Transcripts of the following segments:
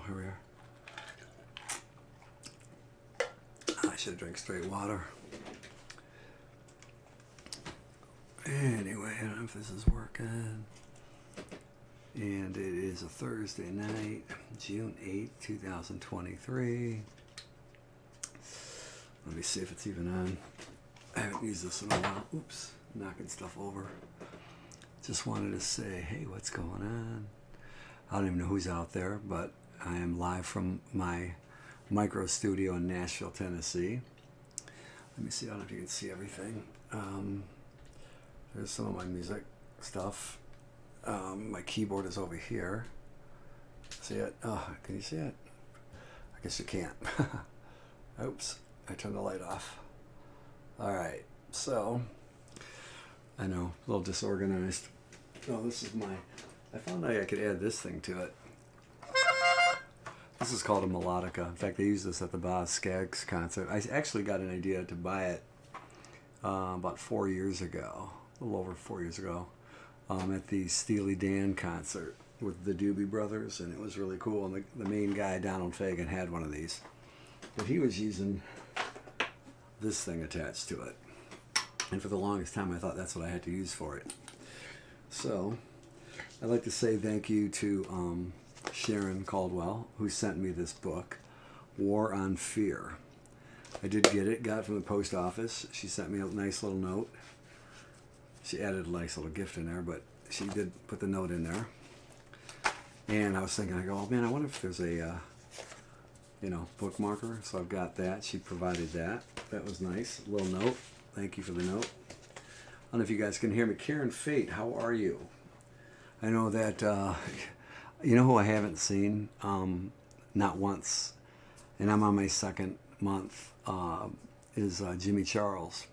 here we are. I should drink straight water. Anyway, I don't know if this is working. And it is a Thursday night, June 8th, 2023. Let me see if it's even on. I haven't used this in a while. Oops, knocking stuff over. Just wanted to say, hey, what's going on? I don't even know who's out there, but I am live from my micro studio in Nashville, Tennessee. Let me see, I don't know if you can see everything. There's some of my music stuff. My keyboard is over here. See it? Oh, can you see it? I guess you can't. Oops, I turned the light off. All right, so I know, a little disorganized. Oh, this is my, I found I could add this thing to it. This is called a melodica. In fact, they used this at the Boz Scaggs concert. I actually got an idea to buy it about 4 years ago, a little over 4 years ago, at the Steely Dan concert with the Doobie Brothers, and it was really cool. And the main guy, Donald Fagen, had one of these, but he was using this thing attached to it. And for the longest time, I thought that's what I had to use for it. So I'd like to say thank you to Sharon Caldwell, who sent me this book, War on Fear. I did get it, got it from the post office. She sent me a nice little note. She added a nice little gift in there, but she did put the note in there. And I was thinking, I go, oh man, I wonder if there's a, bookmarker. So I've got that. She provided that. That was nice. A little note. Thank you for the note. I don't know if you guys can hear me. Karen Fate, how are you? I know that, you know who I haven't seen? Not once. And I'm on my second month, is Jimmy Charles.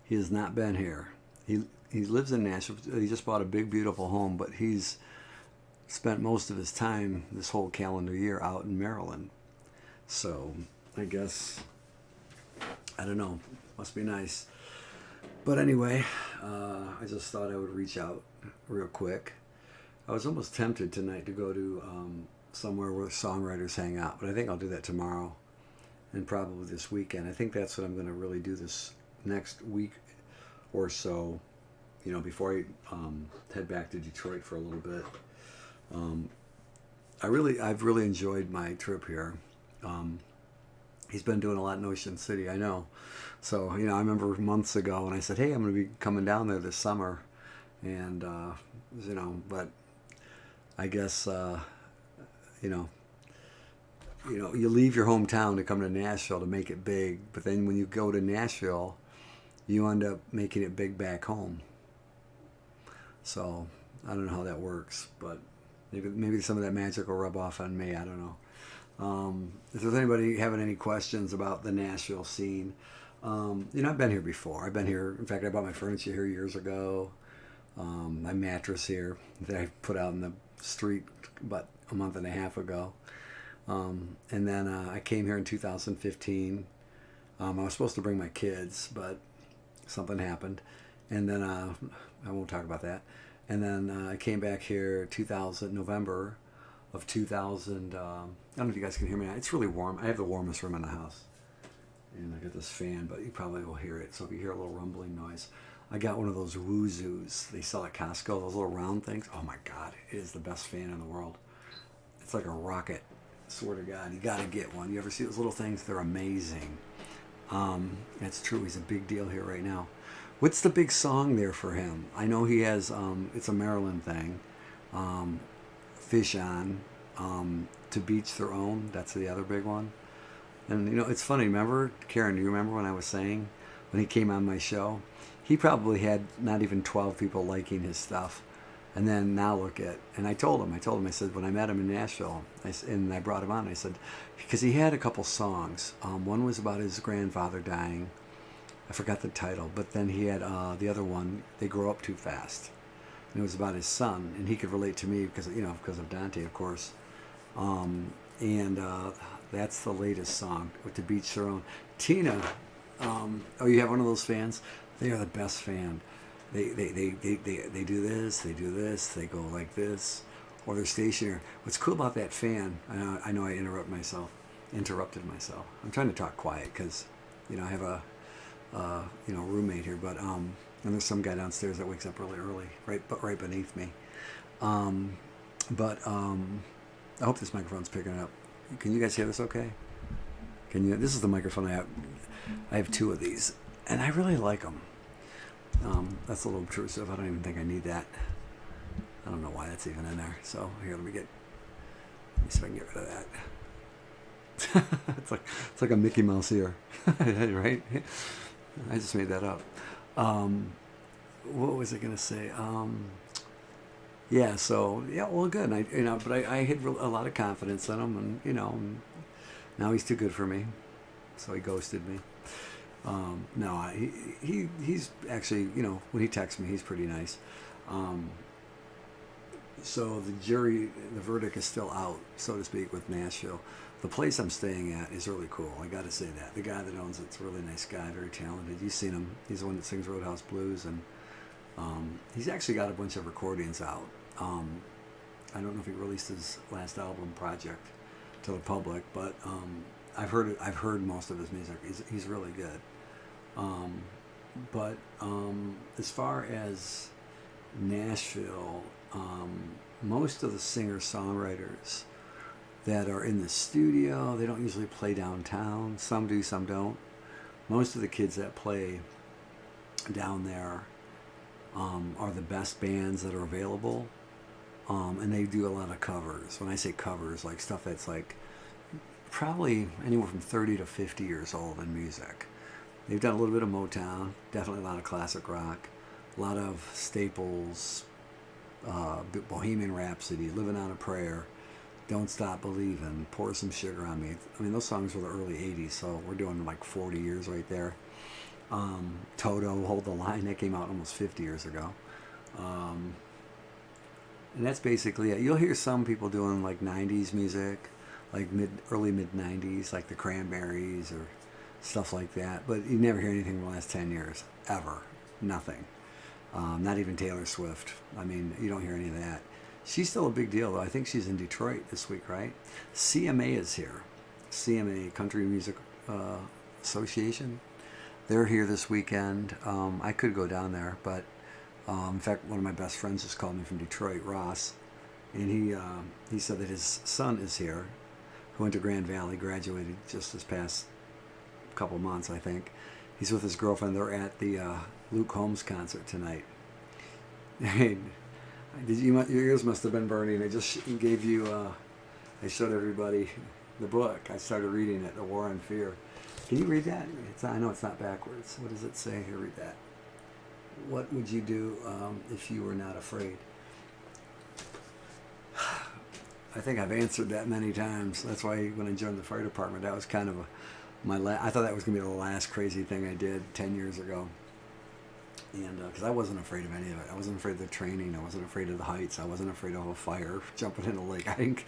He has not been here. He lives in Nashville. He just bought a big, beautiful home, but he's spent most of his time this whole calendar year out in Maryland. So I guess, I don't know, must be nice. But anyway, I just thought I would reach out real quick. I was almost tempted tonight to go to somewhere where songwriters hang out, but I think I'll do that tomorrow and probably this weekend. I think that's what I'm going to really do this next week or so, before I head back to Detroit for a little bit. I've really enjoyed my trip here. He's been doing a lot in Ocean City, I know. So, I remember months ago when I said, hey, I'm going to be coming down there this summer. And, but I guess, you leave your hometown to come to Nashville to make it big. But then when you go to Nashville, you end up making it big back home. So I don't know how that works, but maybe some of that magic will rub off on me. I don't know. If there's anybody having any questions about the Nashville scene, I've been here before. I've been here. In fact, I bought my furniture here years ago. My mattress here that I put out in the street about a month and a half ago. And then I came here in 2015. I was supposed to bring my kids, but something happened. And then I won't talk about that. And then I came back here November of 2000. I don't know if you guys can hear me now. It's really warm. I have the warmest room in the house. And I got this fan, but you probably will hear it. So if you hear a little rumbling noise, I got one of those Woozoos they sell at Costco, those little round things. Oh my God, it is the best fan in the world. It's like a rocket. I swear to God, you got to get one. You ever see those little things? They're amazing. That's true. He's a big deal here right now. What's the big song there for him? I know he has, it's a Maryland thing. Fish On, To Beach Their Own. That's the other big one. And, it's funny. Remember, Karen, do you remember when I was saying, when he came on my show, he probably had not even 12 people liking his stuff. And then now look at, and I told him, I said, when I met him in Nashville, and I brought him on, I said, because he had a couple songs. One was about his grandfather dying. I forgot the title, but then he had the other one, They Grow Up Too Fast. And it was about his son, and he could relate to me because of Dante, of course. That's the latest song, To Beach Their Own. Tina, you have one of those fans? They are the best fan. They do this, they go like this. or they're stationary. What's cool about that fan, I know I interrupted myself. I'm trying to talk quiet because, I have a, roommate here, but, and there's some guy downstairs that wakes up really early, right beneath me. I hope this microphone's picking it up. Can you guys hear this okay? This is the microphone I have. I have 2 of these, and I really like them. That's a little obtrusive. I don't even think I need that. I don't know why that's even in there. So here, let me see if I can get rid of that. it's like a Mickey Mouse ear, right? I just made that up. What was I gonna say? Well, good. I had a lot of confidence in him, and now he's too good for me, so he ghosted me. He's actually, when he texts me, he's pretty nice. So the verdict is still out, so to speak, with Nashville. The place I'm staying at is really cool. I got to say that. The guy that owns it's a really nice guy, very talented. You've seen him. He's the one that sings Roadhouse Blues, and he's actually got a bunch of recordings out. I don't know if he released his last album project to the public, but I've heard most of his music. He's really good. As far as Nashville, most of the singer-songwriters that are in the studio, they don't usually play downtown. Some do, some don't. Most of the kids that play down there are the best bands that are available, and they do a lot of covers. When I say covers, like stuff that's like probably anywhere from 30 to 50 years old in music. They've done a little bit of Motown, definitely a lot of classic rock, a lot of staples, Bohemian Rhapsody, Living on a Prayer, Don't Stop Believin', Pour Some Sugar on Me. I mean, those songs were the early 80s, so we're doing like 40 years right there. Toto, Hold the Line, that came out almost 50 years ago. And that's basically it. You'll hear some people doing like 90s music, like early mid 90s, like the Cranberries or stuff like that. But you never hear anything in the last 10 years, ever. Nothing. Not even Taylor Swift. I mean, you don't hear any of that. She's still a big deal, though. I think she's in Detroit this week, right? CMA is here. CMA, Country Music Association. They're here this weekend. I could go down there, but in fact, one of my best friends just called me from Detroit, Ross, and he said that his son is here, who went to Grand Valley, graduated just this past couple months, I think. He's with his girlfriend. They're at the Luke Combs concert tonight. Your ears must have been burning. I just gave you. I showed everybody the book. I started reading it, The War on Fear. Can you read that? I know it's not backwards. What does it say? Here, read that. What would you do if you were not afraid? I think I've answered that many times. That's why when I joined the fire department, that was kind of I thought that was going to be the last crazy thing I did 10 years ago. And because I wasn't afraid of any of it. I wasn't afraid of the training. I wasn't afraid of the heights. I wasn't afraid of a fire, jumping in a lake. I didn't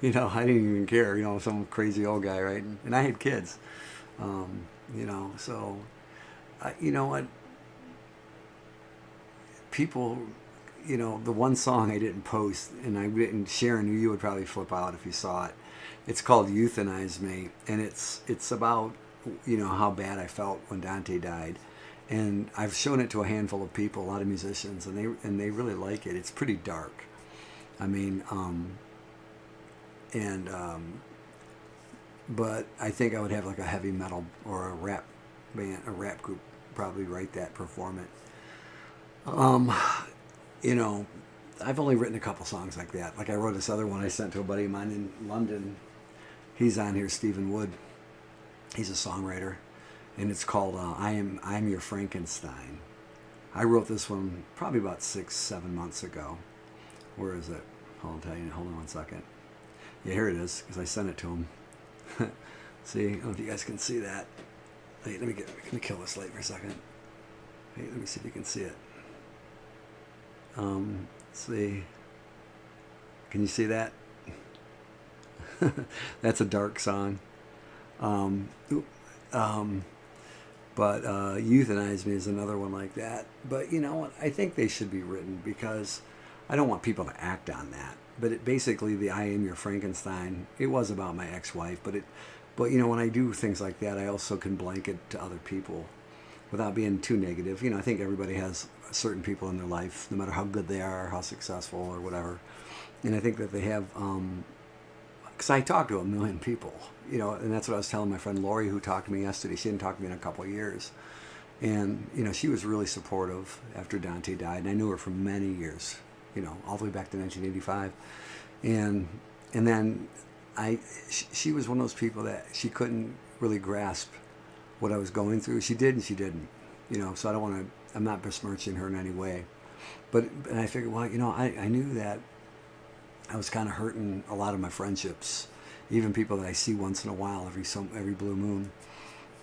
even care. Some crazy old guy, right? And I had kids. So, you know what? People, the one song I didn't post, and I didn't share, and you would probably flip out if you saw it. It's called Euthanize Me, and it's about, how bad I felt when Dante died. And I've shown it to a handful of people, a lot of musicians, and they really like it. It's pretty dark. I mean, but I think I would have like a heavy metal or a rap band, a rap group, probably write that, perform it. I've only written a couple songs like that. Like I wrote this other one I sent to a buddy of mine in London. He's on here, Stephen Wood. He's a songwriter. And it's called I'm Your Frankenstein. I wrote this one probably about 6-7 months ago. Where is it? Hold on 1 second. Yeah, here it is, because I sent it to him. See, I don't know if you guys can see that. Wait, let me kill this light for a second. Wait, let me see if you can see it. See. Can you see that? That's a dark song. But Euthanize Me is another one like that. But you know what? I think they should be written because I don't want people to act on that. but it basically the I Am Your Frankenstein. It was about my ex-wife, but you know, when I do things like that, I also can blanket to other people without being too negative. You know, I think everybody has certain people in their life, no matter how good they are, how successful or whatever. And I think that they have, because I talk to a million people, you know, and that's what I was telling my friend Lori, who talked to me yesterday. She didn't talk to me in a couple of years. And, you know, she was really supportive after Dante died. And I knew her for many years, you know, all the way back to 1985. And then she was one of those people that she couldn't really grasp what I was going through. She did and she didn't, you know, so I don't want to, I'm not besmirching her in any way. And I figured, well, you know, I knew that I was kind of hurting a lot of my friendships, even people that I see once in a while, every blue moon.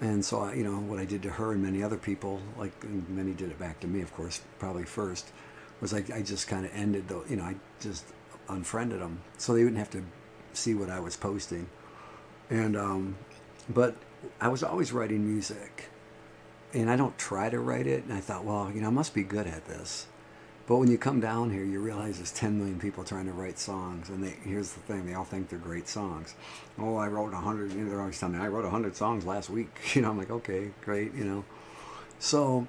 And so, you know, what I did to her and many other people, like, and many did it back to me, of course, probably first, was like I just kind of ended the, you know, I just unfriended them so they wouldn't have to see what I was posting. And, but I was always writing music, and I don't try to write it. And I thought, well, you know, I must be good at this. But when you come down here, you realize there's 10 million people trying to write songs, and here's the thing: they all think they're great songs. Oh, I wrote 100. You know, they're always telling me I wrote 100 songs last week. You know, I'm like, okay, great. You know, so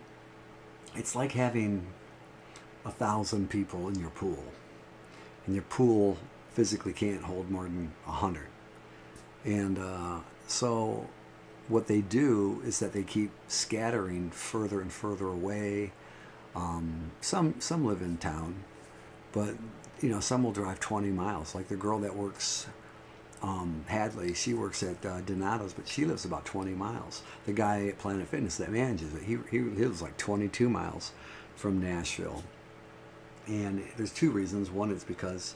it's like having 1,000 people in your pool, and your pool physically can't hold more than 100. And so what they do is that they keep scattering further and further away. Some live in town, but you know, some will drive 20 miles. Like the girl that works, Hadley, she works at Donato's, but she lives about 20 miles. The guy at Planet Fitness that manages it, he lives like 22 miles from Nashville. And there's two reasons. One is because,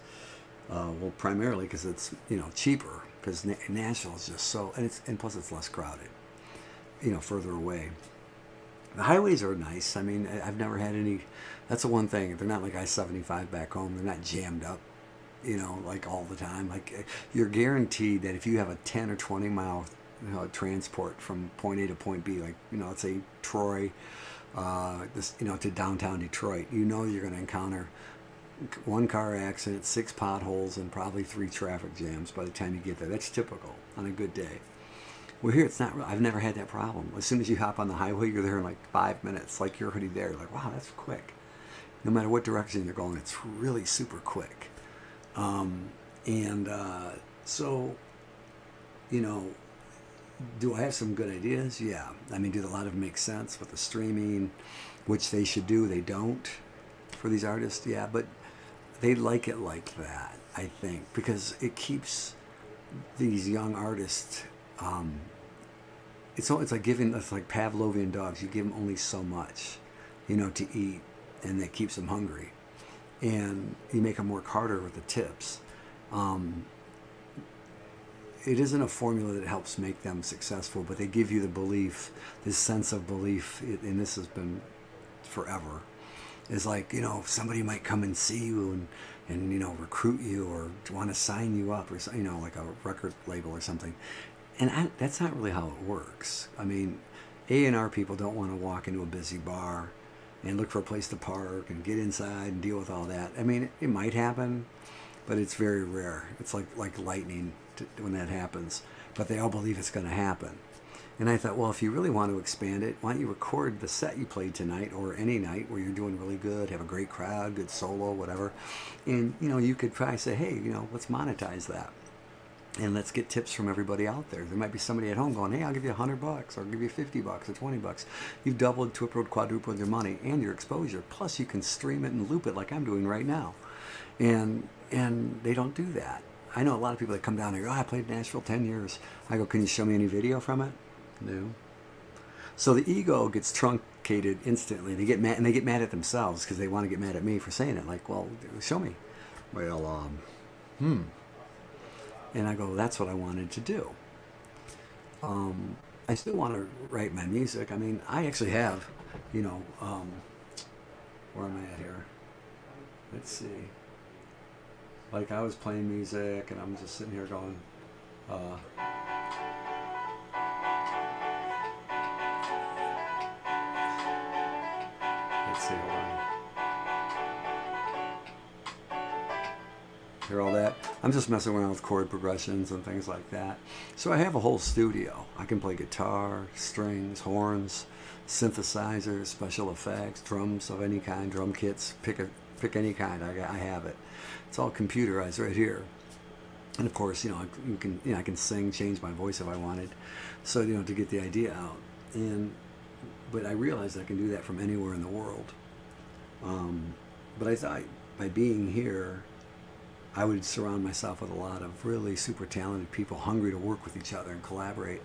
well, primarily because it's, you know, cheaper, because Nashville is just so, and plus it's less crowded, you know, further away. The highways are nice. I mean, I've never had any. That's the one thing. They're not like I-75 back home. They're not jammed up, you know, like all the time. Like you're guaranteed that if you have a 10 or 20 mile, you know, transport from point A to point B, like, you know, let's say Troy, you know, to downtown Detroit, you know, you're going to encounter one car accident, 6 potholes, and probably 3 traffic jams by the time you get there. That's typical on a good day. Well, here it's not. I've never had that problem. As soon as you hop on the highway, you're there in like 5 minutes. Like you're already there. Like, wow, that's quick. No matter what direction you're going, it's really super quick. So, you know, do I have some good ideas? Yeah. I mean, do a lot of them make sense with the streaming, which they should do? They don't for these artists. Yeah, but they like it like that, I think, because it keeps these young artists. It's like it's like Pavlovian dogs. You give them only so much, you know, to eat, and that keeps them hungry. And you make them work harder with the tips. It isn't a formula that helps make them successful, but they give you the belief, this sense of belief, and this has been forever. It's like, you know, somebody might come and see you and you know, recruit you or want to sign you up, or, you know, like a record label or something. And that's not really how it works. I mean, A&R people don't want to walk into a busy bar and look for a place to park and get inside and deal with all that. I mean, it might happen, but it's very rare. It's like lightning when that happens. But they all believe it's going to happen. And I thought, well, if you really want to expand it, why don't you record the set you played tonight or any night where you're doing really good, have a great crowd, good solo, whatever. And, you know, you could probably say, hey, you know, let's monetize that. And let's get tips from everybody out there. There might be somebody at home going, hey, I'll give you $100 or I'll give you $50 or $20. You've doubled, tripled, quadrupled your money and your exposure. Plus you can stream it and loop it like I'm doing right now. And they don't do that. I know a lot of people that come down and go, oh, I played Nashville 10 years. I go, can you show me any video from it? No. So the ego gets truncated instantly. They get mad, and they get mad at themselves because they want to get mad at me for saying it. Like, well, show me. Well, And I go, that's what I wanted to do. I still want to write my music. I mean, I actually have, you know, where am I at here? Let's see. Like, I was playing music, and I'm just sitting here going, let's see, hold on. Hear all that? I'm just messing around with chord progressions and things like that. So I have a whole studio. I can play guitar, strings, horns, synthesizers, special effects, drums of any kind, drum kits, pick any kind. I have it. It's all computerized right here. And of course, I can sing, change my voice if I wanted. So, to get the idea out. But I realized I can do that from anywhere in the world. But I thought by being here, I would surround myself with a lot of really super talented people hungry to work with each other and collaborate.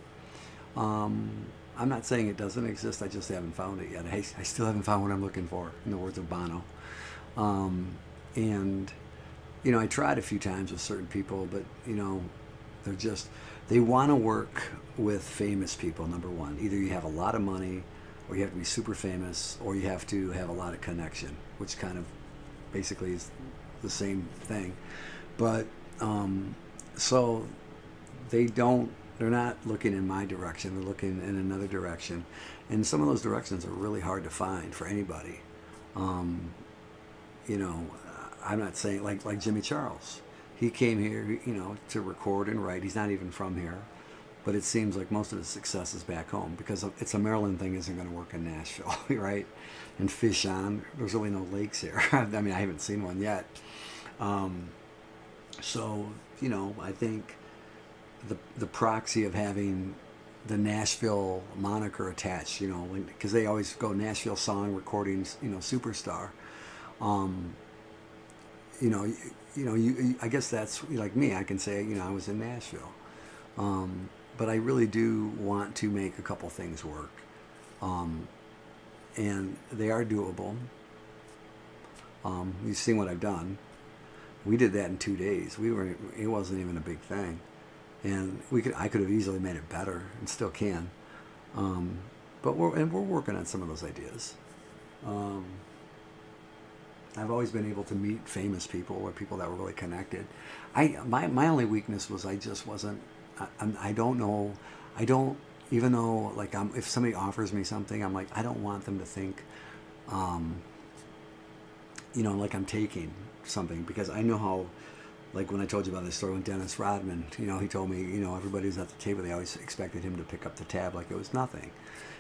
I'm not saying it doesn't exist, I just haven't found it yet. I still haven't found what I'm looking for, in the words of Bono. I tried a few times with certain people, but, they want to work with famous people, number one. Either you have a lot of money, or you have to be super famous, or you have to have a lot of connection, which kind of basically is the same thing. But so they're not looking in my direction, they're looking in another direction. And some of those directions are really hard to find for anybody. I'm not saying like Jimmy Charles. He came here, to record and write. He's not even from here. But it seems like most of his success is back home because it's a Maryland thing isn't going to work in Nashville, right? And fish on. There's really no lakes here. I mean, I haven't seen one yet. So, I think the proxy of having the Nashville moniker attached, because they always go Nashville Song Recordings, superstar. I guess that's like me. I can say, I was in Nashville. But I really do want to make a couple things work. And they are doable. You've seen what I've done. We did that in 2 days. It wasn't even a big thing. And I could have easily made it better and still can. But we're working on some of those ideas. I've always been able to meet famous people or people that were really connected. My only weakness was I just wasn't. I don't know. I don't even though if somebody offers me something, I'm like I don't want them to think, like I'm taking something, because I know how. Like when I told you about this story with Dennis Rodman, he told me, everybody was at the table, they always expected him to pick up the tab like it was nothing,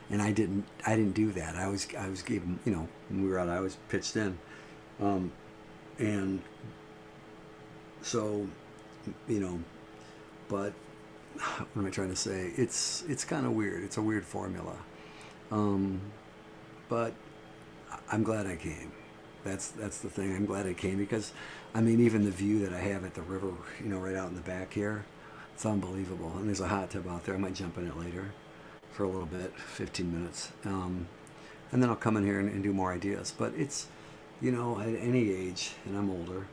and I didn't do that. I was gave him, when we were out, I was pitched in. And so, but what am I trying to say? It's kind of weird. It's a weird formula. But I'm glad I came. That's the thing. I'm glad I came because, even the view that I have at the river, right out in the back here, it's unbelievable. And there's a hot tub out there. I might jump in it later for a little bit, 15 minutes. And then I'll come in here and do more ideas. But it's, at any age, and I'm older,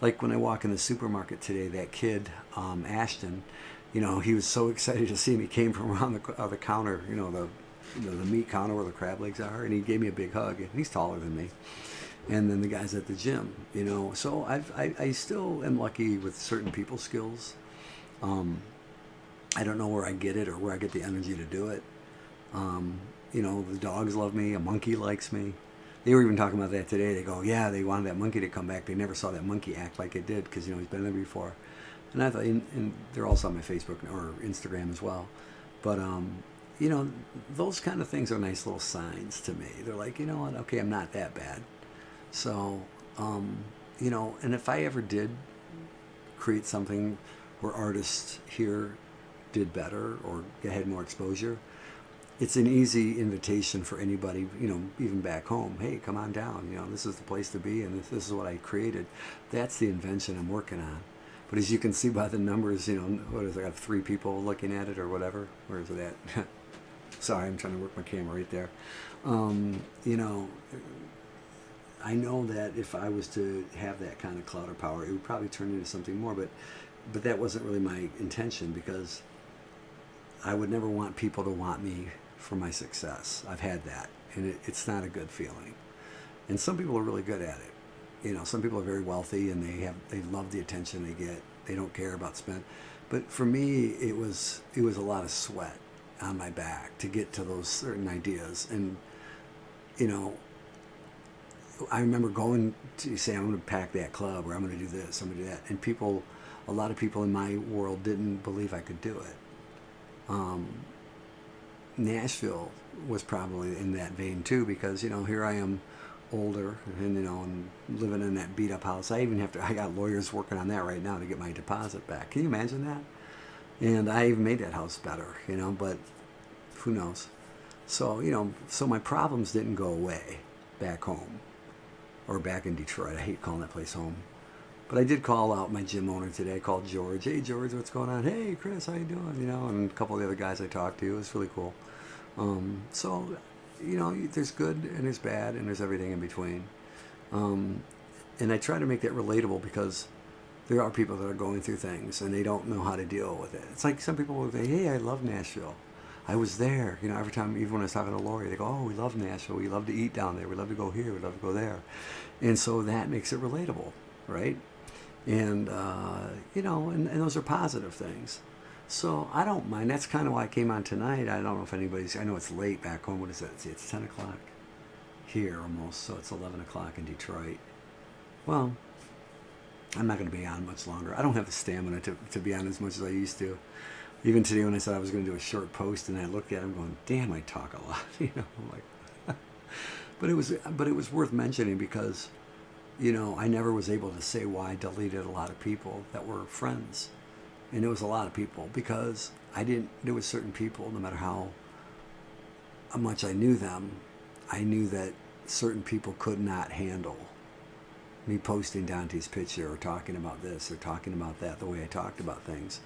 like when I walk in the supermarket today, that kid, Ashton, he was so excited to see me, came from around the counter, the meat counter where the crab legs are, and he gave me a big hug, and he's taller than me. And then the guys at the gym, so I still am lucky with certain people skills. I don't know where I get it or where I get the energy to do it. The dogs love me, a monkey likes me. They were even talking about that today. They go, yeah, they wanted that monkey to come back. They never saw that monkey act like it did because, he's been there before. And I thought, and they're also on my Facebook or Instagram as well. But, those kind of things are nice little signs to me. They're like, you know what, okay, I'm not that bad. So, and if I ever did create something where artists here did better or had more exposure, it's an easy invitation for anybody, even back home. Hey, come on down. This is the place to be, and this is what I created. That's the invention I'm working on. But as you can see by the numbers, what is it? I got 3 people looking at it or whatever. Where is it at? Sorry, I'm trying to work my camera right there. I know that if I was to have that kind of clout or power, it would probably turn into something more. But that wasn't really my intention, because I would never want people to want me for my success. I've had that, and it's not a good feeling. And some people are really good at it. Some people are very wealthy and they love the attention they get. They don't care about spend. But for me, it was a lot of sweat on my back to get to those certain ideas. And I remember going to say, I'm going to pack that club, or I'm going to do this, I'm going to do that. And people, a lot of people in my world didn't believe I could do it. Nashville was probably in that vein too, because, here I am older and, and living in that beat up house. I got lawyers working on that right now to get my deposit back. Can you imagine that? And I even made that house better, but who knows? So, so my problems didn't go away back home or back in Detroit. I hate calling that place home. But I did call out my gym owner today. I called George. Hey, George, what's going on? Hey, Chris, how you doing? And a couple of the other guys I talked to. It was really cool. So, there's good and there's bad and there's everything in between. And I try to make that relatable because there are people that are going through things and they don't know how to deal with it. It's like some people will say, hey, I love Nashville. I was there. Every time, even when I was talking to Lori, they go, oh, we love Nashville. We love to eat down there. We love to go here. We love to go there. And so that makes it relatable, right? And, and those are positive things. So I don't mind. That's kind of why I came on tonight. I don't know if anybody's, I know it's late back home. What is it? It's 10 o'clock here almost. So it's 11 o'clock in Detroit. Well, I'm not going to be on much longer. I don't have the stamina to be on as much as I used to. Even today when I said I was going to do a short post and I looked at it, I'm going, damn, I talk a lot. I'm like, but it was worth mentioning because, I never was able to say why I deleted a lot of people that were friends. And it was a lot of people because there was certain people, no matter how much I knew them, I knew that certain people could not handle me posting Dante's picture or talking about this or talking about that the way I talked about things.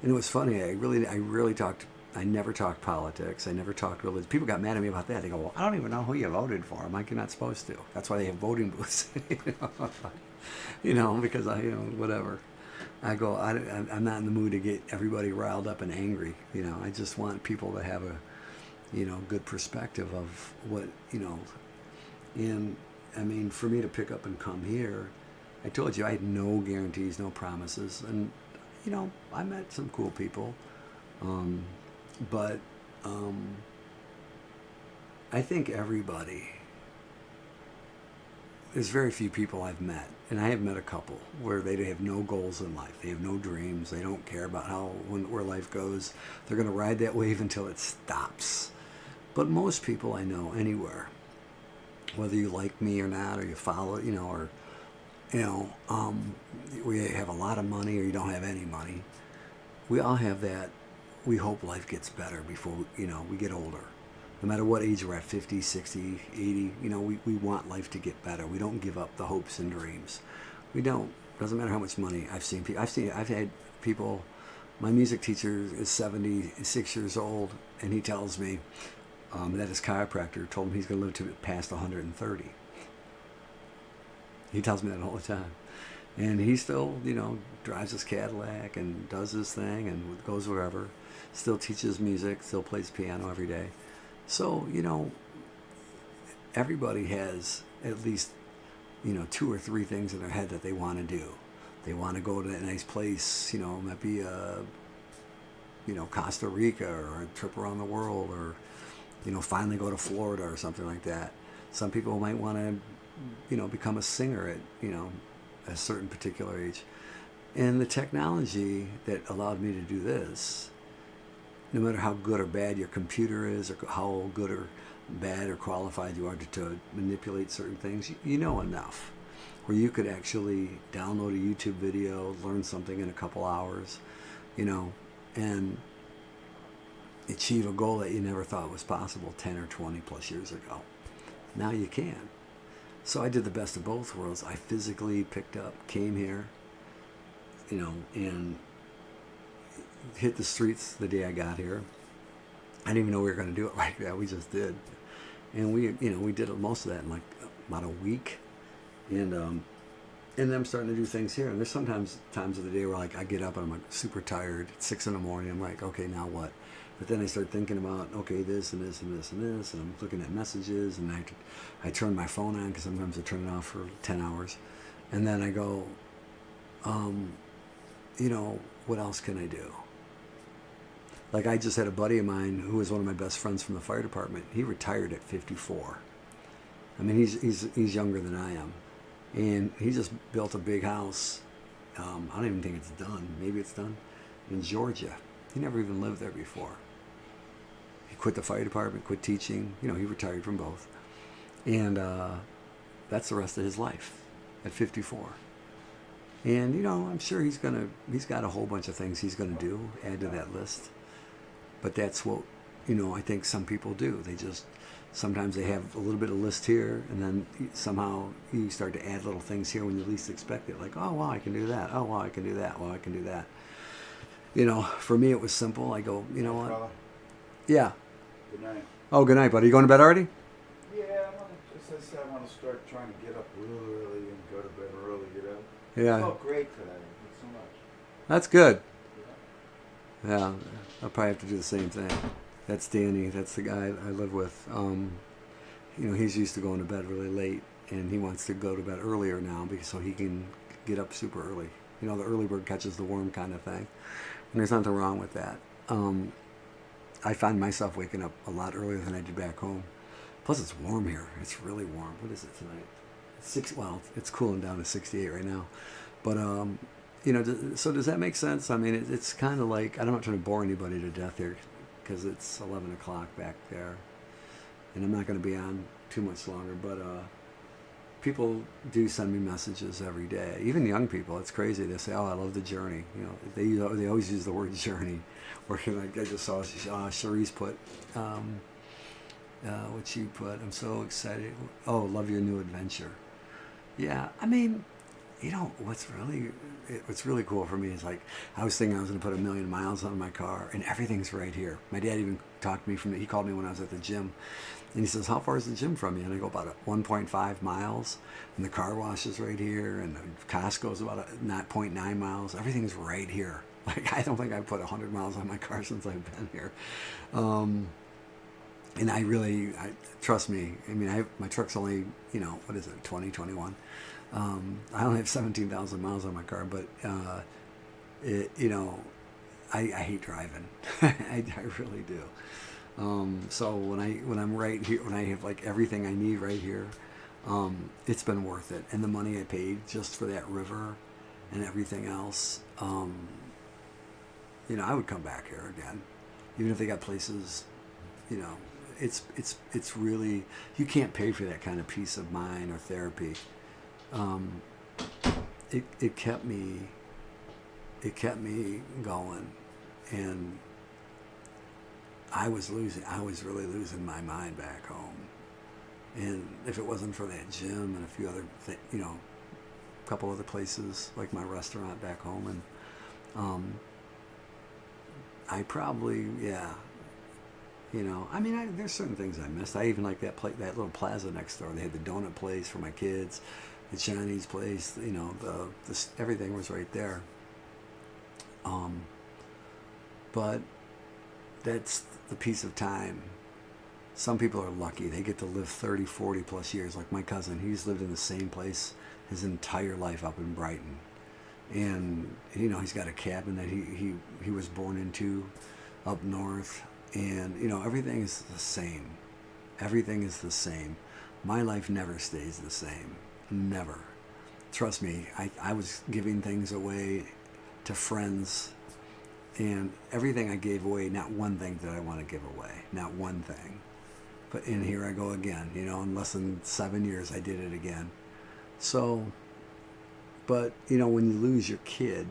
And it was funny. I never talked politics. I never talked religion. People got mad at me about that. They go, well, I don't even know who you voted for. I'm like, you're not supposed to. That's why they have voting booths. Because whatever. I go, I'm not in the mood to get everybody riled up and angry. I just want people to have a, good perspective of what, and I mean, for me to pick up and come here, I told you I had no guarantees, no promises. And, I met some cool people. But I think there's very few people I've met, and I have met a couple where they have no goals in life. They have no dreams. They don't care about where life goes. They're going to ride that wave until it stops. But most people I know anywhere, whether you like me or not, or you follow, we have a lot of money or you don't have any money. We all have that. We hope life gets better before, we get older. No matter what age we're at, 50, 60, 80, we want life to get better. We don't give up the hopes and dreams. We don't. Doesn't matter how much money I've seen. I've had people, my music teacher is 76 years old, and he tells me that his chiropractor told him he's going to live to past 130. He tells me that all the time. And he still, drives his Cadillac and does his thing and goes wherever. Still teaches music, still plays piano every day. So, everybody has at least, 2 or 3 things in their head that they want to do. They want to go to a nice place, it might be, Costa Rica or a trip around the world or, finally go to Florida or something like that. Some people might want to, become a singer at, a certain particular age. And the technology that allowed me to do this, no matter how good or bad your computer is or how good or bad or qualified you are to manipulate certain things, you know enough where you could actually download a YouTube video, learn something in a couple hours, and achieve a goal that you never thought was possible 10 or 20 plus years ago. Now you can. So I did the best of both worlds. I physically picked up, came here, and hit the streets the day I got here. I didn't even know we were going to do it like that. We just did. And we did most of that in like about a week. And then I'm starting to do things here. And there's sometimes times of the day where like I get up and I'm like super tired. It's 6 a.m. I'm like, okay, now what? But then I start thinking about, okay, this and this and this and this. And I'm looking at messages and I turn my phone on because sometimes I turn it off for 10 hours. And then I go, what else can I do? Like I just had a buddy of mine who was one of my best friends from the fire department. He retired at 54. I mean, he's younger than I am, and he just built a big house. I don't even think it's done. Maybe it's done in Georgia. He never even lived there before. He quit the fire department, quit teaching. You know, he retired from both, and that's the rest of his life at 54. And you know, I'm sure he's got a whole bunch of things he's gonna do, add to that list. But that's what, you know, I think some people do. They just, sometimes they have a little bit of list here, and then somehow you start to add little things here when you least expect it. Like, oh, wow, I can do that. Oh, wow, I can do that. Well, I can do that. You know, for me, it was simple. I go, you know what? Fella, Yeah. good night. Oh, good night, buddy. You going to bed already? Yeah, as I said, I want to start trying to get up real early and go to bed early, you know? Yeah. It felt great today. Thanks so much. That's good. Yeah. Yeah. I'll probably have to do the same thing. That's Danny. That's the guy I live with. You know, he's used to going to bed really late, and he wants to go to bed earlier now because so he can get up super early. You know, the early bird catches the worm kind of thing. And there's nothing wrong with that. I find myself waking up a lot earlier than I did back home. Plus, it's warm here. It's really warm. What is it tonight? Well, it's cooling down to 68 right now. But, you know, so does that make sense? I mean, it's kind of like, I'm not trying to bore anybody to death here because it's 11 o'clock back there. And I'm not going to be on too much longer. But people do send me messages every day. Even young people, it's crazy. They say, oh, I love the journey. You know, they always use the word journey. Or like I just saw Cherise put, what she put, I'm so excited. Oh, love your new adventure. Yeah, I mean, you know, what's really cool for me is like, I was thinking I was going to put 1 million miles on my car, and everything's right here. My dad even talked to me he called me when I was at the gym, and he says, how far is the gym from you? And I go, about 1.5 miles, and the car wash is right here, and the Costco's about 0.9 miles. Everything's right here. Like, I don't think I've put 100 miles on my car since I've been here. And I trust me, I mean, my truck's only, you know, what is it, 2021? I only have 17,000 miles on my car, but, you know, I hate driving. I really do. So when I'm right here, when I have like everything I need right here, it's been worth it. And the money I paid just for that river and everything else, you know, I would come back here again, even if they got places, you know, it's really, you can't pay for that kind of peace of mind or therapy. It kept me going, and I was really losing my mind back home. And if it wasn't for that gym and a few other you know, a couple other places like my restaurant back home, and I probably, yeah, you know, I mean, there's certain things I missed. I even like that little plaza next door. They had the donut place for my kids, the Chinese place, you know, everything was right there. But that's the piece of time. Some people are lucky. They get to live 30, 40 plus years. Like my cousin, he's lived in the same place his entire life up in Brighton. And, you know, he's got a cabin that he was born into up north. And, you know, everything is the same. Everything is the same. My life never stays the same. Never. Trust me, I was giving things away to friends, and everything I gave away, not one thing did I want to give away. Not one thing. But in here I go again. You know, in less than 7 years I did it again. So, but, you know, when you lose your kid,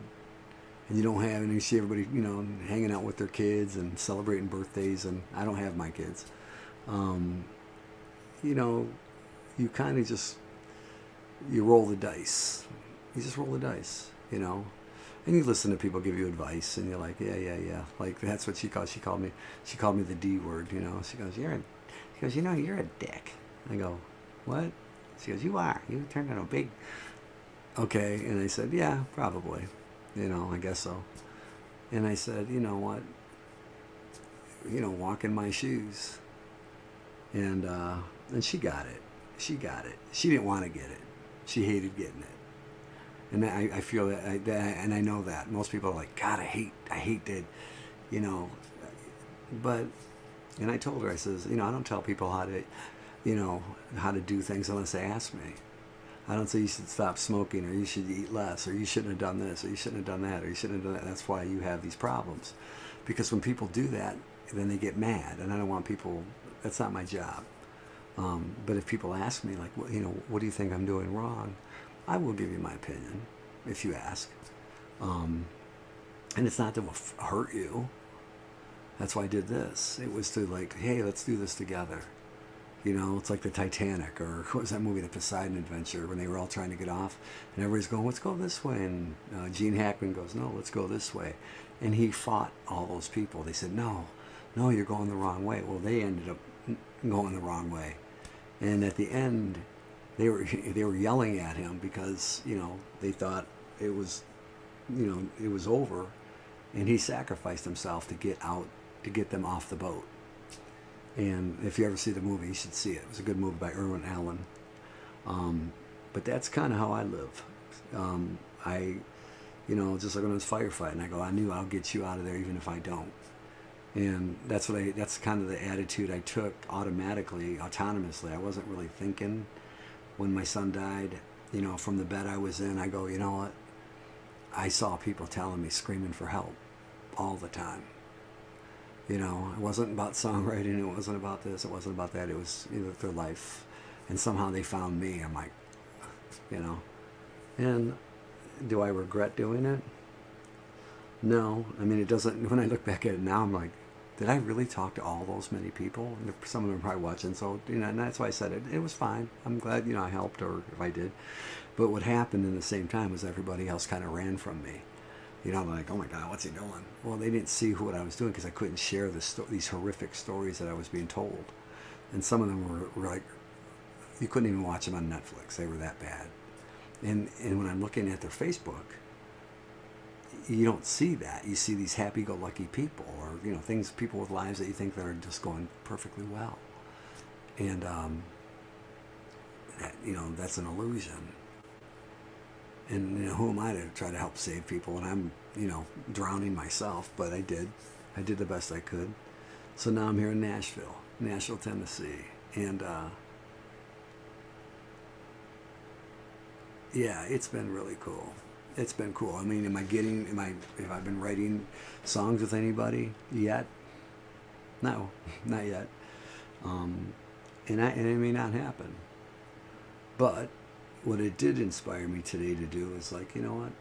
and you don't have, and you see everybody, you know, hanging out with their kids and celebrating birthdays, and I don't have my kids, you know, you kind of just, you roll the dice. You just roll the dice, you know. And you listen to people give you advice, and you're like, yeah. Like, that's what she called me the D word, you know. She goes, you know, you're a dick. I go, what? She goes, you are. You turned into a big, okay. And I said, yeah, probably. You know, I guess so. And I said, you know what? You know, walk in my shoes. And she got it. She didn't want to get it. She hated getting it. And I feel that, and I know that. Most people are like, God, I hate that, you know. But, and I told her, I says, you know, I don't tell people how to, you know, how to do things unless they ask me. I don't say you should stop smoking, or you should eat less, or you shouldn't have done this, or you shouldn't have done that, or you shouldn't have done that. That's why you have these problems. Because when people do that, then they get mad, and I don't want people. That's not my job. But if people ask me, like, you know, what do you think I'm doing wrong? I will give you my opinion if you ask. And it's not to hurt you. That's why I did this. It was to like, hey, let's do this together. You know, it's like the Titanic, or what was that movie, The Poseidon Adventure, when they were all trying to get off, and everybody's going, let's go this way, and Gene Hackman goes, no, let's go this way. And he fought all those people. They said, no, you're going the wrong way. Well, they ended up going the wrong way. And at the end, they were yelling at him because, you know, they thought it was, you know, it was over, and he sacrificed himself to get out, to get them off the boat. And if you ever see the movie, you should see it. It was a good movie by Irwin Allen. But that's kind of how I live. You know, just like when I was firefighting, I go, I knew I'll get you out of there even if I don't. And that's kind of the attitude I took automatically, autonomously. I wasn't really thinking. When my son died, you know, from the bed I was in, I go, you know what? I saw people telling me, screaming for help all the time. You know, it wasn't about songwriting, it wasn't about this, it wasn't about that, it was, you know, their life. And somehow they found me. I'm like, you know. And do I regret doing it? No. I mean, it doesn't, when I look back at it now, I'm like, did I really talk to all those many people? And some of them are probably watching, so, you know, and that's why I said it. It was fine. I'm glad, you know, I helped, or if I did. But what happened in the same time was everybody else kind of ran from me. You know, like, oh my God, what's he doing? Well, they didn't see what I was doing because I couldn't share these horrific stories that I was being told. And some of them were like, you couldn't even watch them on Netflix. They were that bad. And when I'm looking at their Facebook, you don't see that. You see these happy-go-lucky people, or, you know, people with lives that you think that are just going perfectly well. And, that, you know, that's an illusion. And, you know, who am I to try to help save people? And I'm, you know, drowning myself, but I did the best I could. So now I'm here in Nashville, Tennessee. And, yeah, it's been really cool. It's been cool. I mean, have I been writing songs with anybody yet? No, not yet. And it may not happen. But what it did inspire me today to do is, like, you know what?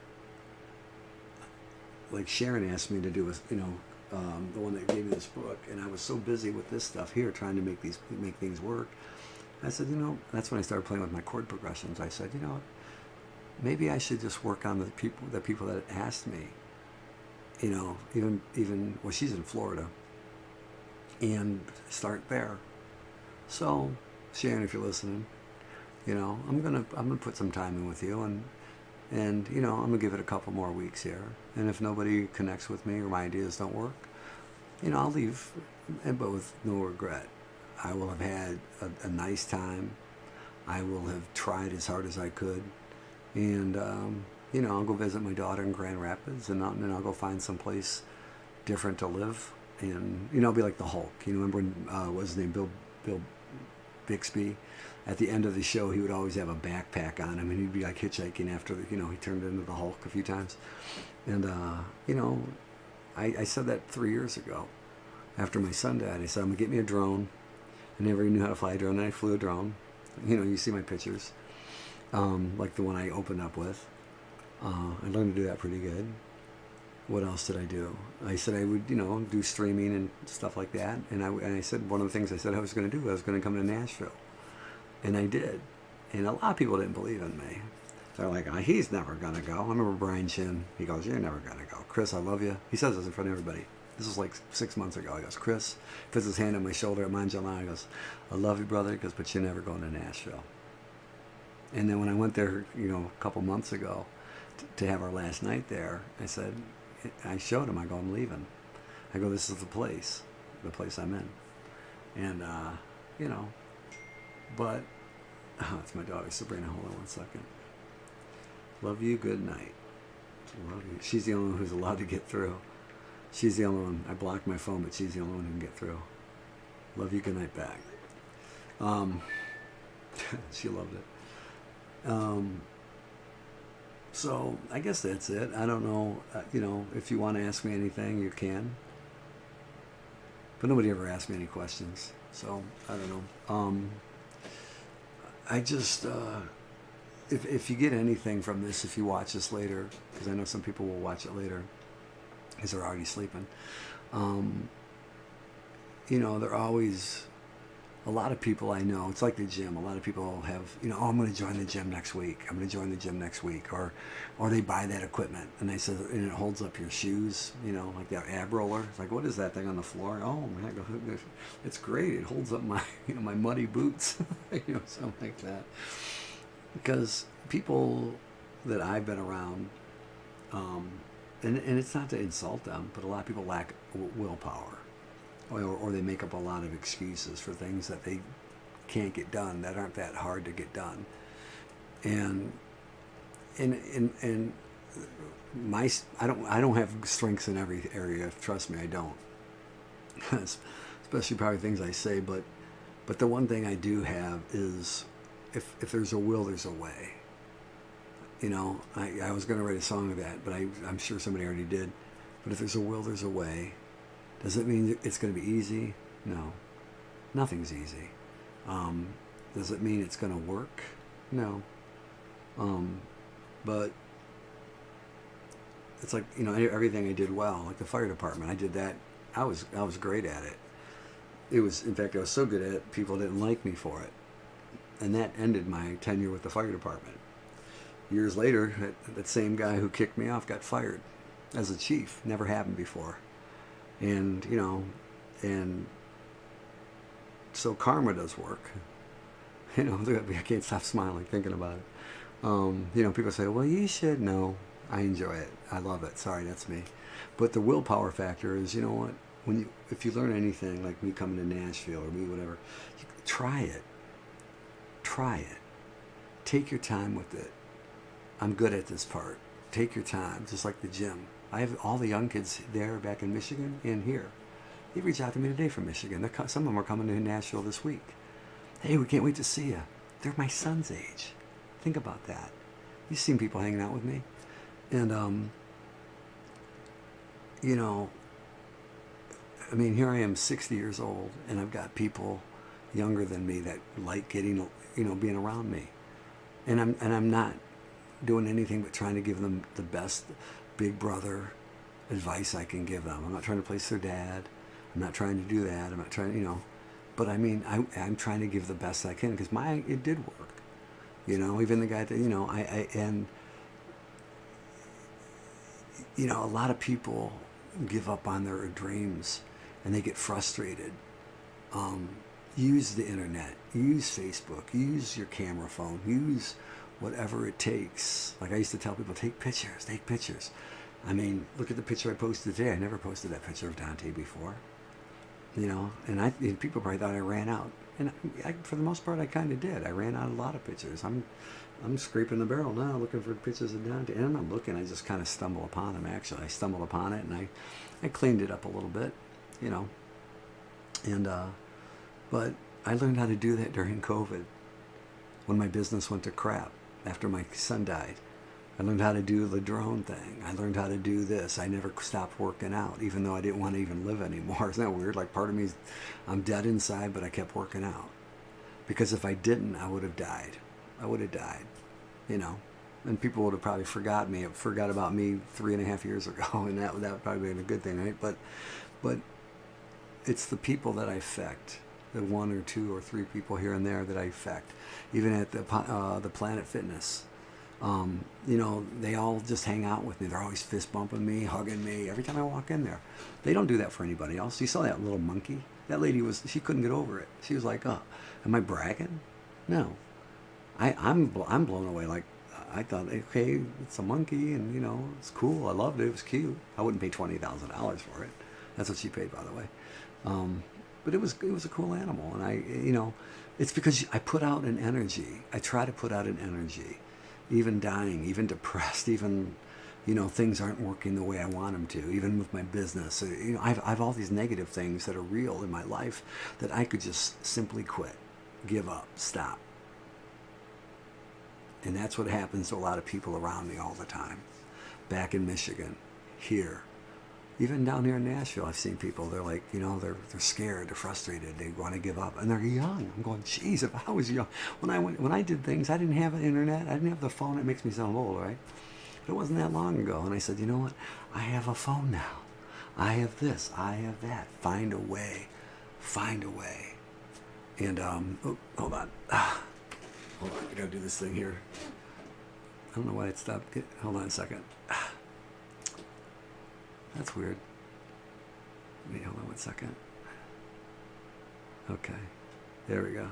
Like Sharon asked me to do the one that gave me this book, and I was so busy with this stuff here, trying to make things work. I said, you know, that's when I started playing with my chord progressions. I said, you know what? Maybe I should just work on the people that asked me. You know, even well, she's in Florida, and start there. So, Sharon, if you're listening, you know, I'm gonna put some time in with you, and you know, I'm gonna give it a couple more weeks here. And if nobody connects with me or my ideas don't work, you know, I'll leave, but with no regret. I will have had a nice time. I will have tried as hard as I could. And, you know, I'll go visit my daughter in Grand Rapids, and then I'll go find some place different to live. And, you know, I'll be like the Hulk. You know, remember when, what was his name, Bill Bixby? At the end of the show, he would always have a backpack on him, and he'd be like hitchhiking after, you know, he turned into the Hulk a few times. And, you know, I said that 3 years ago. After my son died, I said, I'm going to get me a drone. I never knew how to fly a drone, and I flew a drone. You know, you see my pictures. Like the one I opened up with. I learned to do that pretty good. What else did I do? I said I would, you know, do streaming and stuff like that. And I said, one of the things I said I was going to do, I was going to come to Nashville. And I did. And a lot of people didn't believe in me. They're like, oh, he's never going to go. I remember Brian Chin. He goes, you're never going to go. Chris, I love you. He says this in front of everybody. This was like 6 months ago. He goes, Chris, puts his hand on my shoulder at Manjala. He goes, I love you, brother. He goes, but you're never going to Nashville. And then when I went there, you know, a couple months ago to have our last night there, I showed him, I go, I'm leaving. I go, this is the place I'm in. And, you know, but, it's my daughter, Sabrina, hold on one second. Love you, good night. Love you. She's the only one who's allowed to get through. She's the only one, I blocked my phone, but she's the only one who can get through. Love you, good night back. Um, she loved it. So I guess that's it. I don't know. If you want to ask me anything, you can. But nobody ever asked me any questions, so I don't know. I just, if you get anything from this, if you watch this later, because I know some people will watch it later, because they're already sleeping. There are always a lot of people I know. It's like the gym. A lot of people have, oh, I'm going to join the gym next week. I'm going to join the gym next week, or they buy that equipment and they say, and it holds up your shoes, like that ab roller. It's like, what is that thing on the floor? Oh my God, it's great. It holds up my, my muddy boots, something like that. Because people that I've been around, and it's not to insult them, but a lot of people lack willpower. Or they make up a lot of excuses for things that they can't get done, that aren't that hard to get done. And I don't have strengths in every area. Trust me, I don't. Especially probably things I say, but the one thing I do have is if there's a will, there's a way. I was going to write a song of that, but I'm sure somebody already did. But if there's a will, there's a way. Does it mean it's going to be easy? No. Nothing's easy. Does it mean it's going to work? No. But it's like, everything I did well, like the fire department, I did that. I was great at it. In fact, I was so good at it, people didn't like me for it. And that ended my tenure with the fire department. Years later, that same guy who kicked me off got fired as a chief. Never happened before. And, and so karma does work. I can't stop smiling thinking about it. People say, well, you should. No, I enjoy it. I love it. Sorry, that's me. But the willpower factor is, what? If you learn anything, like me coming to Nashville or me, whatever, try it. Try it. Take your time with it. I'm good at this part. Take your time, just like the gym. I have all the young kids there back in Michigan and here. They reach out to me today from Michigan. Some of them are coming to Nashville this week. Hey, we can't wait to see you. They're my son's age. Think about that. You've seen people hanging out with me. And, here I am 60 years old, and I've got people younger than me that like getting, being around me. And I'm not doing anything but trying to give them the best big brother advice I can give them. I'm not trying to place their dad. I'm not trying to do that. I'm not trying, but I'm trying to give the best I can, because it did work. Even the guy that, a lot of people give up on their dreams and they get frustrated. Use the internet, use Facebook, use your camera phone, use whatever it takes. Like I used to tell people, take pictures. Look at the picture I posted today. I never posted that picture of Dante before. And people probably thought I ran out. And for the most part, I kind of did. I ran out a lot of pictures. I'm scraping the barrel now, looking for pictures of Dante. And I'm not looking, I just kind of stumble upon them, actually. I stumbled upon it, and I cleaned it up a little bit, And, but I learned how to do that during COVID, when my business went to crap after my son died. I learned how to do the drone thing. I learned how to do this. I never stopped working out, even though I didn't want to even live anymore. Isn't that weird? Like, part of me, I'm dead inside, but I kept working out. Because if I didn't, I would have died. I would have died, And people would have probably forgot about me 3.5 years ago, and that would probably been a good thing, right? But it's the people that I affect. The 1 or 2 or 3 people here and there that I affect. Even at the Planet Fitness, they all just hang out with me. They're always fist bumping me, hugging me every time I walk in there. They don't do that for anybody else. You saw that little monkey? That lady she couldn't get over it. She was like, "Oh, am I bragging?" No, I'm blown away. Like, I thought, okay, it's a monkey, and it's cool. I loved it. It was cute. I wouldn't pay $20,000 for it. That's what she paid, by the way. But it was a cool animal, and it's because I put out an energy. I try to put out an energy, even dying, even depressed, even things aren't working the way I want them to. Even with my business, I've all these negative things that are real in my life that I could just simply quit. give up, stop. And that's what happens to a lot of people around me all the time. Back in Michigan, here, even down here in Nashville, I've seen people, they're like, they're scared, they're frustrated, they want to give up, and they're young. I'm going, geez, if I was young, when I did things, I didn't have an internet, I didn't have the phone. It makes me sound old, right? But it wasn't that long ago, and I said, you know what? I have a phone now. I have this, I have that. Find a way. Find a way. And, hold on. Hold on, I gotta do this thing here. I don't know why it stopped. Hold on a second. That's weird. Wait, hold on 1 second. Okay. There we go.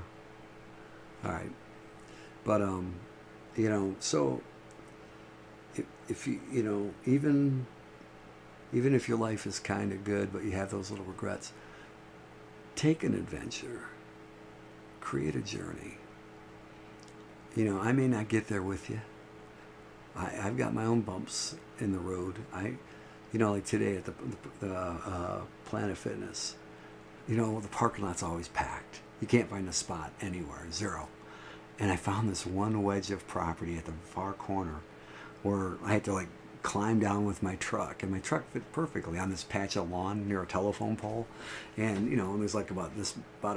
All right. But, so if you, even if your life is kind of good, but you have those little regrets, take an adventure. Create a journey. I may not get there with you. I've got my own bumps in the road. Like today at the Planet Fitness, the parking lot's always packed. You can't find a spot anywhere, zero. And I found this one wedge of property at the far corner where I had to climb down with my truck, and my truck fit perfectly on this patch of lawn near a telephone pole. And, and there's about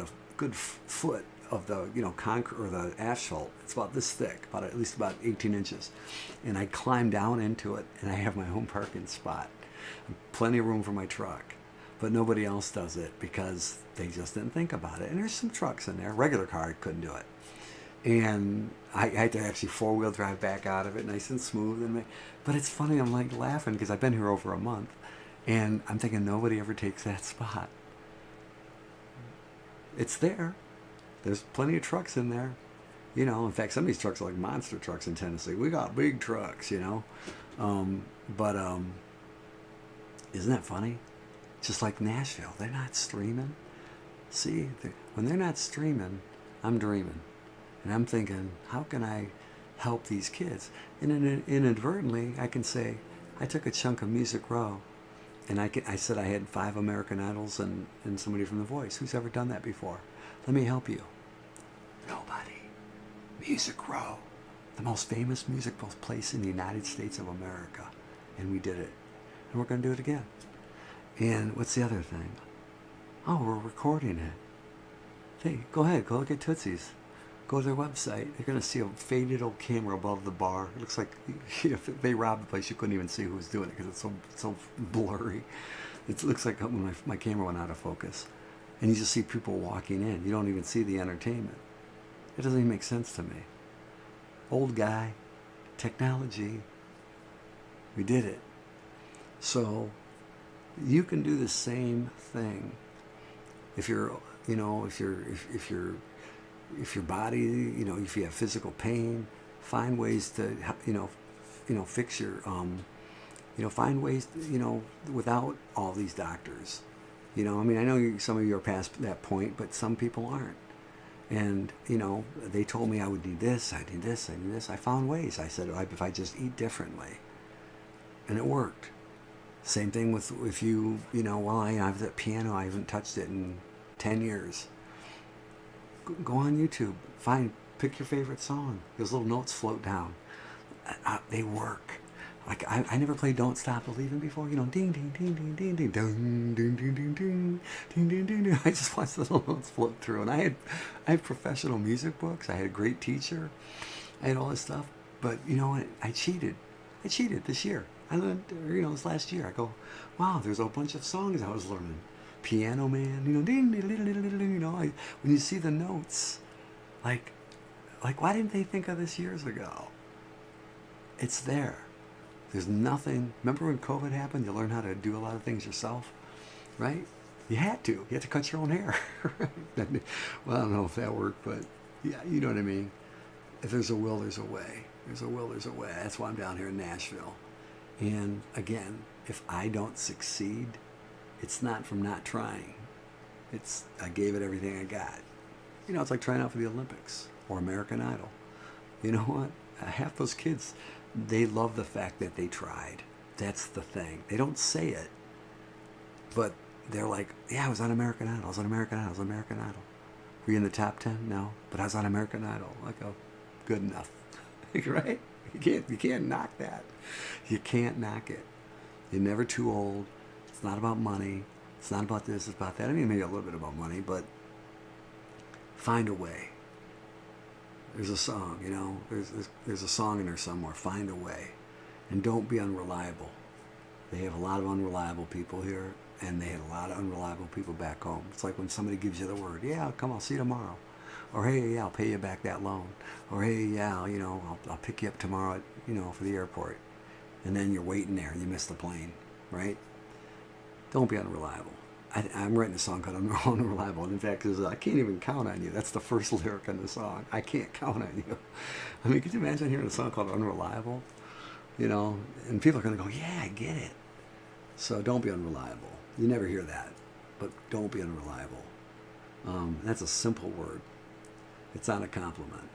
a good foot of the concrete or the asphalt. It's about this thick, at least about 18 inches, and I climb down into it, and I have my own parking spot, plenty of room for my truck. But nobody else does it because they just didn't think about it. And there's some trucks in there. Regular car couldn't do it, and I had to actually 4-wheel drive back out of it, nice and smooth. But it's funny. I'm laughing because I've been here over a month, and I'm thinking nobody ever takes that spot. It's there. There's plenty of trucks in there. In fact, some of these trucks are like monster trucks in Tennessee. We got big trucks, But isn't that funny? Just like Nashville, they're not streaming. See, when they're not streaming, I'm dreaming. And I'm thinking, how can I help these kids? And inadvertently, I can say, I took a chunk of Music Row, and I said I had 5 American Idols and somebody from The Voice. Who's ever done that before? Let me help you. Nobody. Music Row, the most famous music place in the United States of America. And we did it. And we're going to do it again. And what's the other thing? Oh, we're recording it. Hey, go ahead. Go look at Tootsie's. Go to their website. You're going to see a faded old camera above the bar. It looks like if they robbed the place, you couldn't even see who was doing it because it's so blurry. It looks like when my camera went out of focus. And you just see people walking in. You don't even see the entertainment. It doesn't even make sense to me. Old guy, technology, we did it. So you can do the same thing. If your body, if you have physical pain, find ways to, fix your, find ways, without all these doctors. I know some of you are past that point, but some people aren't. And, they told me I would need this, I need this, I need this. I found ways. I said, if I just eat differently. And it worked. Same thing with if you, I have that piano, I haven't touched it in 10 years. Go on YouTube, pick your favorite song. Those little notes float down. They work. I never played Don't Stop Believing before. Ding, ding, ding, ding, ding, ding, ding, ding, ding, ding, ding, ding, ding, ding, ding. I just watched the little notes float through. And I had professional music books. I had a great teacher. I had all this stuff. But you know what? I cheated. This year. I learned, this last year. I go, wow, there's a bunch of songs I was learning. Piano Man, ding, ding, ding, ding, ding, ding, when you see the notes, like, why didn't they think of this years ago? It's there. There's nothing. Remember when COVID happened? You learned how to do a lot of things yourself, right? You had to. You had to cut your own hair. Well, I don't know if that worked, but yeah, you know what I mean. If there's a will, there's a way. There's a will, there's a way. That's why I'm down here in Nashville. And again, if I don't succeed, it's not from not trying. I gave it everything I got. It's like trying out for the Olympics or American Idol. You know what? Half those kids, they love the fact that they tried. That's the thing. They don't say it, but they're like, yeah, I was on American Idol. Were you in the top 10? No. But I was on American Idol. I go, good enough. Right? You can't knock that. You can't knock it. You're never too old. It's not about money. It's not about this, it's about that. I mean, maybe a little bit about money, but find a way. There's a song, you know, there's a song in there somewhere. Find a way. And don't be unreliable. They have a lot of unreliable people here, and they had a lot of unreliable people back home. It's like when somebody gives you the word, yeah, come, I'll see you tomorrow. Or, hey, yeah, I'll pay you back that loan. Or, hey, yeah, you know, I'll pick you up tomorrow, you know, for the airport. And then you're waiting there and you miss the plane, right? Don't be unreliable. I'm writing a song called Unreliable. And in fact, I can't even count on you. That's the first lyric in the song. I can't count on you. I mean, could you imagine hearing a song called Unreliable? You know, and people are going to go, yeah, I get it. So don't be unreliable. You never hear that. But don't be unreliable. That's a simple word. It's not a compliment.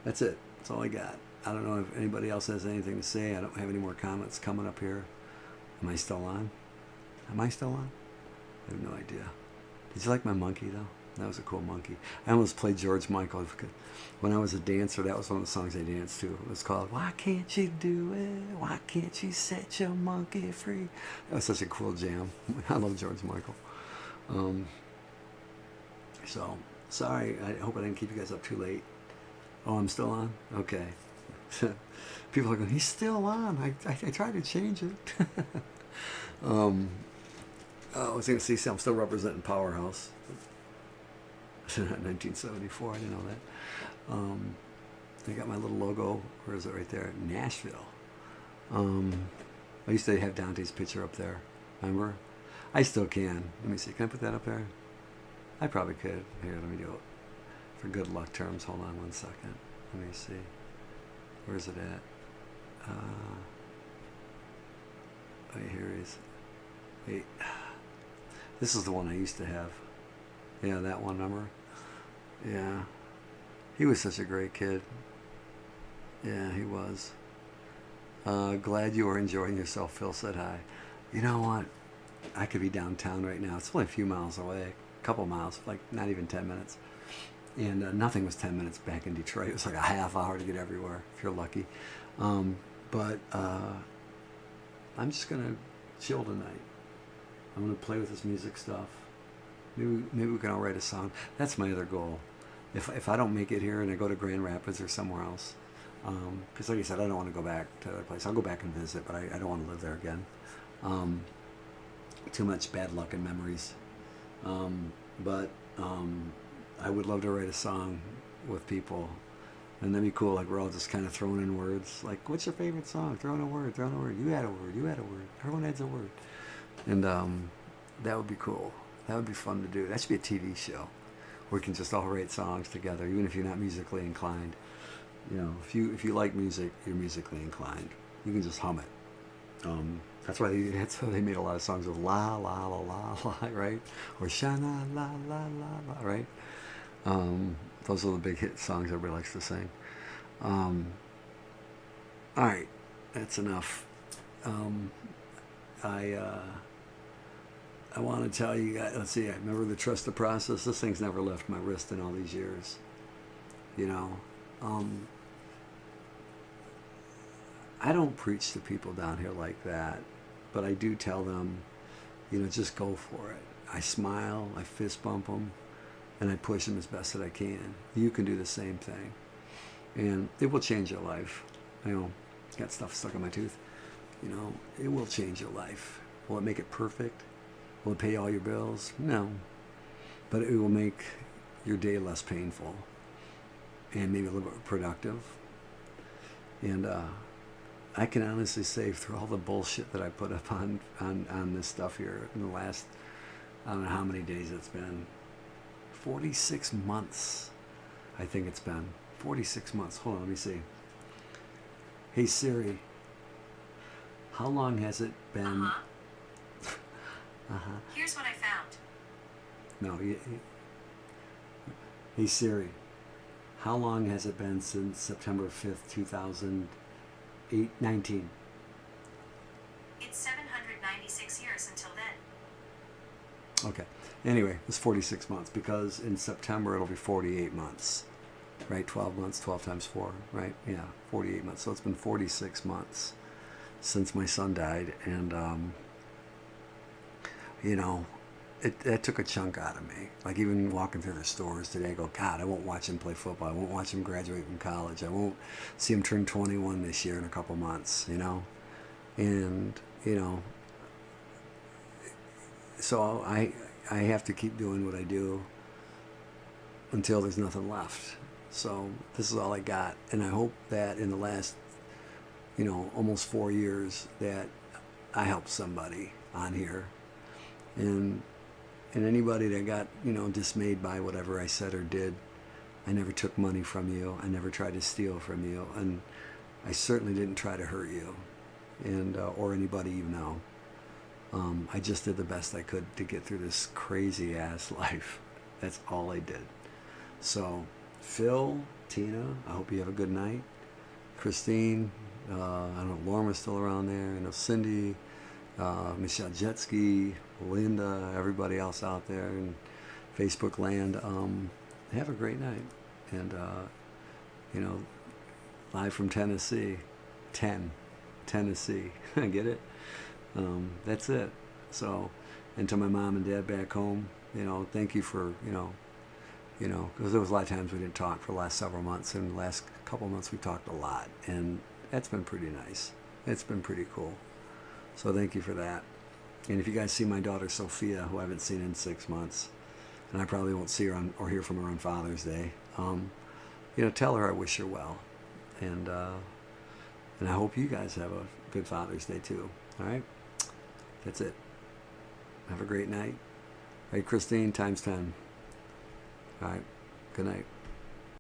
That's it. That's all I got. I don't know if anybody else has anything to say. I don't have any more comments coming up here. Am I still on? Am I still on? I have no idea. Did you like my monkey, though? That was a cool monkey. I almost played George Michael. When I was a dancer, that was one of the songs I danced to. It was called, Why Can't You Do It? Why Can't You Set Your Monkey Free? That was such a cool jam. I love George Michael. So, sorry. I hope I didn't keep you guys up too late. Oh, I'm still on? Okay. People are going, he's still on. I tried to change it. I was going to see, I'm still representing Powerhouse. 1974, I didn't know that. I got my little logo, where is it right there? Nashville. I used to have Dante's picture up there. Remember? I still can. Let me see. Can I put that up there? I probably could. Here, let me do it. For good luck terms, hold on one second. Let me see. Where's it at? Wait, here it is. Wait. This is the one I used to have. Yeah, that one, remember? Yeah. He was such a great kid. Yeah, he was. Glad you were enjoying yourself, Phil said hi. You know what? I could be downtown right now. It's only a few miles away. A couple miles, like not even 10 minutes. And nothing was 10 minutes back in Detroit. It was like a half hour to get everywhere, if you're lucky. But I'm just going to chill tonight. I'm going to play with this music stuff. Maybe we can all write a song. That's my other goal. If I don't make it here and I go to Grand Rapids or somewhere else, because like I said, I don't want to go back to that place. I'll go back and visit, but I don't want to live there again. Too much bad luck and memories. But I would love to write a song with people, and that'd be cool. Like we're all just kind of throwing in words. Like, what's your favorite song? Throw in a word. Throw in a word. You had a word. You had a word. Everyone adds a word, and that would be cool. That would be fun to do. That should be a TV show where we can just all write songs together, even if you're not musically inclined. You know, if you like music, you're musically inclined. You can just hum it. That's why they made a lot of songs with la la la la la, right? Or shana la la la la, right? Those are the big hit songs everybody likes to sing. All right, that's enough. I want to tell you guys, let's see, I remember the trust the process. This thing's never left my wrist in all these years. You know, I don't preach to people down here like that, but I do tell them, you know, just go for it. I smile, I fist bump them, and I push them as best that I can. You can do the same thing, and it will change your life. You know, got stuff stuck in my tooth. You know, it will change your life. Will it make it perfect? Will it pay all your bills? No. But it will make your day less painful and maybe a little bit productive. And I can honestly say through all the bullshit that I put up on this stuff here in the last, I don't know how many days it's been, 46 months, I think it's been. 46 months. Hold on, let me see. Hey Siri, how long has it been? Here's what I found. No. Hey Siri, how long has it been since September 5th, 2019? It's 796 years until then. Okay. Anyway, it was 46 months because in September it'll be 48 months. Right? 12 months, 12 times 4, right? Yeah, 48 months. So it's been 46 months since my son died. And, you know, that took a chunk out of me. Like even walking through the stores today, I go, God, I won't watch him play football. I won't watch him graduate from college. I won't see him turn 21 this year in a couple months, you know? And, you know, so I have to keep doing what I do until there's nothing left. So this is all I got. And I hope that in the last, you know, almost 4 years that I helped somebody on here. And anybody that got, you know, dismayed by whatever I said or did, I never took money from you. I never tried to steal from you. And I certainly didn't try to hurt you and or anybody you know. I just did the best I could to get through this crazy ass life. That's all I did. So, Phil, Tina, I hope you have a good night. Christine, I don't know, Lauren was still around there. I know Cindy, Michelle Jetski, Linda, everybody else out there in Facebook land. Have a great night. And, you know, live from Tennessee, Tennessee. Get it? That's it. So, and to my mom and dad back home, you know, thank you for, you know, because there was a lot of times we didn't talk for the last several months, and the last couple of months we talked a lot, and that's been pretty nice. It's been pretty cool. So thank you for that. And if you guys see my daughter Sophia, who I haven't seen in 6 months, and I probably won't see her on, or hear from her on Father's Day, you know, tell her I wish her well, and I hope you guys have a good Father's Day too. All right, that's it. Have a great night. All right, Christine, times 10. All right, good night.